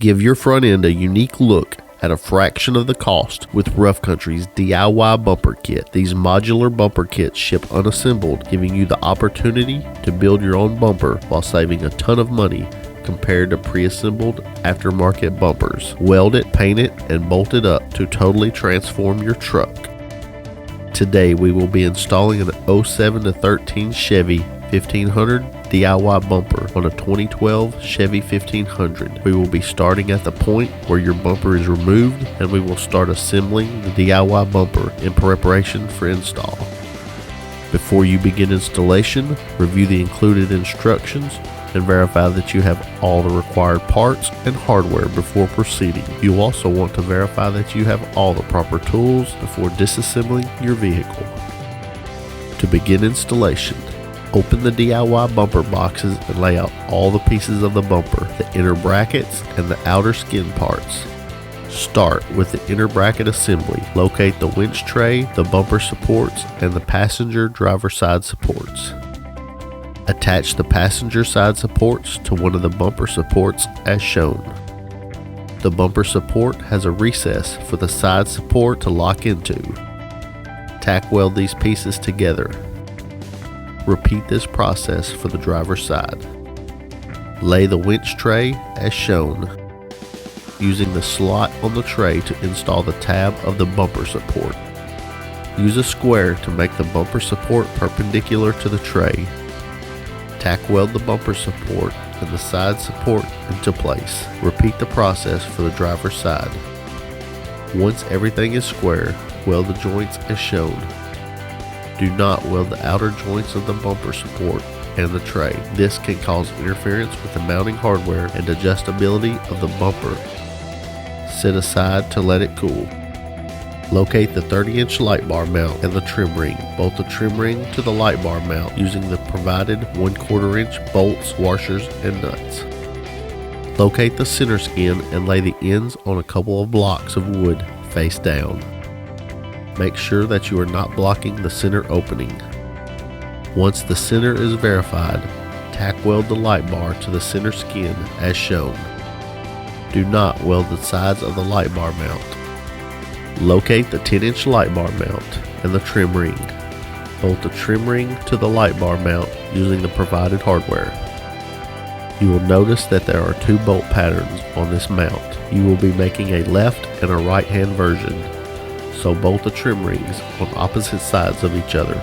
Give your front end a unique look at a fraction of the cost with Rough Country's DIY bumper kit. These modular bumper kits ship unassembled, giving you the opportunity to build your own bumper while saving a ton of money compared to pre-assembled aftermarket bumpers. Weld it, paint it, and bolt it up to totally transform your truck. Today we will be installing an 07 to 13 Chevy 1500 DIY bumper on a 2012 Chevy 1500. We will be starting at the point where your bumper is removed, and we will start assembling the DIY bumper in preparation for install. Before you begin installation, review the included instructions and verify that you have all the required parts and hardware before proceeding. You'll also want to verify that you have all the proper tools before disassembling your vehicle. To begin installation, open the DIY bumper boxes and lay out all the pieces of the bumper, the inner brackets and the outer skin parts. Start with the inner bracket assembly. Locate the winch tray, the bumper supports, and the passenger driver side supports. Attach the passenger side supports to one of the bumper supports as shown. The bumper support has a recess for the side support to lock into. Tack weld these pieces together. Repeat this process for the driver's side. Lay the winch tray as shown, using the slot on the tray to install the tab of the bumper support. Use a square to make the bumper support perpendicular to the tray. Tack weld the bumper support and the side support into place. Repeat the process for the driver's side. Once everything is square, weld the joints as shown. Do not weld the outer joints of the bumper support and the tray. This can cause interference with the mounting hardware and adjustability of the bumper. Set aside to let it cool. Locate the 30-inch light bar mount and the trim ring. Bolt the trim ring to the light bar mount using the provided 1/4 inch bolts, washers, and nuts. Locate the center skin and lay the ends on a couple of blocks of wood face down. Make sure that you are not blocking the center opening. Once the center is verified, tack weld the light bar to the center skin as shown. Do not weld the sides of the light bar mount. Locate the 10-inch light bar mount and the trim ring. Bolt the trim ring to the light bar mount using the provided hardware. You will notice that there are two bolt patterns on this mount. You will be making a left and a right hand version, so bolt the trim rings on opposite sides of each other.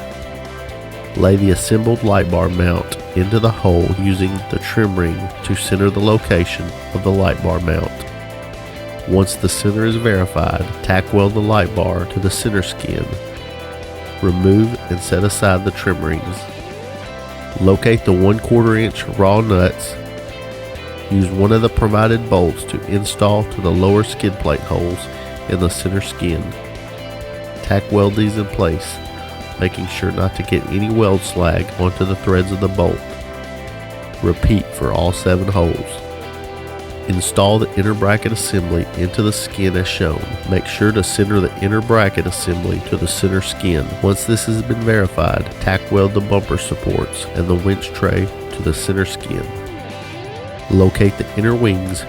Lay the assembled light bar mount into the hole using the trim ring to center the location of the light bar mount. Once the center is verified, tack weld the light bar to the center skin. Remove and set aside the trim rings. Locate the 1/4 inch raw nuts. Use one of the provided bolts to install to the lower skid plate holes in the center skin. Tack weld these in place, making sure not to get any weld slag onto the threads of the bolt. Repeat for all 7 holes. Install the inner bracket assembly into the skin as shown. Make sure to center the inner bracket assembly to the center skin. Once this has been verified, tack weld the bumper supports and the winch tray to the center skin. Locate the inner wings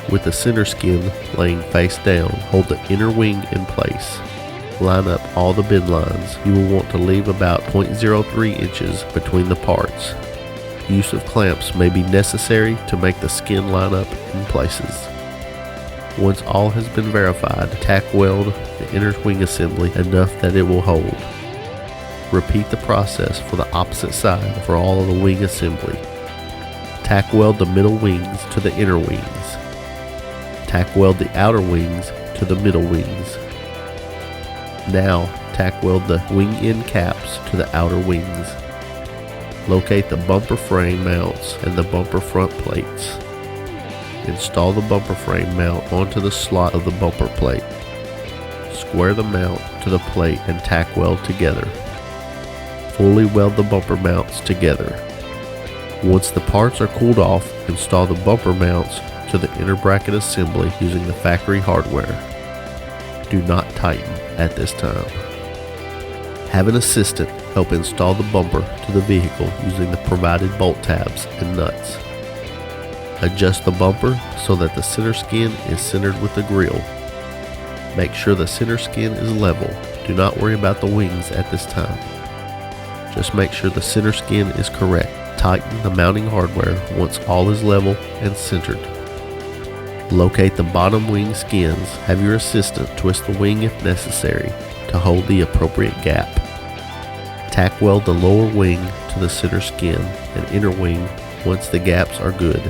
with the center skin laying face down. Hold the inner wing in place. Line up all the bend lines. You will want to leave about 0.03 inches between the parts. Use of clamps may be necessary to make the skin line up in places. Once all has been verified, tack weld the inner wing assembly enough that it will hold. Repeat the process for the opposite side for all of the wing assembly. Tack weld the middle wings to the inner wings. Tack weld the outer wings to the middle wings. Now tack weld the wing end caps to the outer wings. Locate the bumper frame mounts and the bumper front plates. Install the bumper frame mount onto the slot of the bumper plate. Square the mount to the plate and tack weld together. Fully weld the bumper mounts together. Once the parts are cooled off, install the bumper mounts to the inner bracket assembly using the factory hardware. Do not tighten at this time. Have an assistant help install the bumper to the vehicle using the provided bolt tabs and nuts. Adjust the bumper so that the center skin is centered with the grille. Make sure the center skin is level. Do not worry about the wings at this time. Just make sure the center skin is correct. Tighten the mounting hardware once all is level and centered. Locate the bottom wing skins. Have your assistant twist the wing if necessary to hold the appropriate gap. Tack weld the lower wing to the center skin and inner wing once the gaps are good.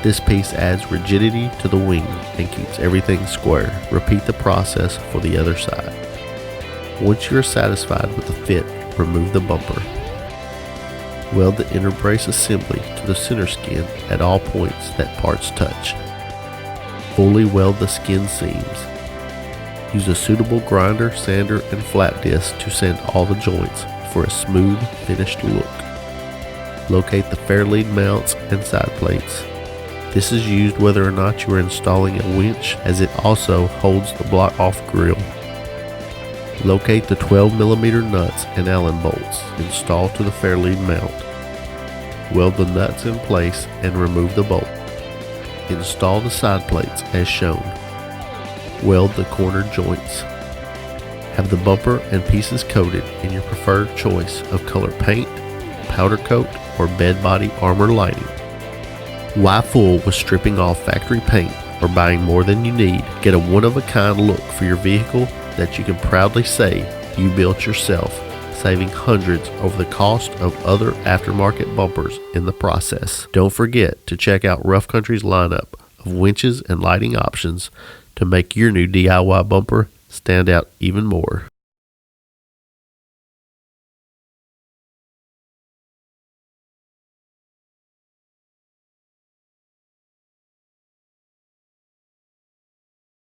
This piece adds rigidity to the wing and keeps everything square. Repeat the process for the other side. Once you are satisfied with the fit, remove the bumper. Weld the inner brace assembly to the center skin at all points that parts touch. Fully weld the skin seams. Use a suitable grinder, sander, and flap disc to sand all the joints for a smooth, finished look. Locate the fair lead mounts and side plates. This is used whether or not you are installing a winch, as it also holds the block-off grill. Locate the 12mm nuts and Allen bolts. Install to the fair lead mount. Weld the nuts in place and remove the bolt. Install the side plates as shown. Weld the corner joints. Have the bumper and pieces coated in your preferred choice of color paint, powder coat, or bed body armor lining. Why fool with stripping off factory paint or buying more than you need? Get a one-of-a-kind look for your vehicle that you can proudly say you built yourself, saving hundreds over the cost of other aftermarket bumpers in the process. Don't forget to check out Rough Country's lineup of winches and lighting options to make your new DIY bumper stand out even more.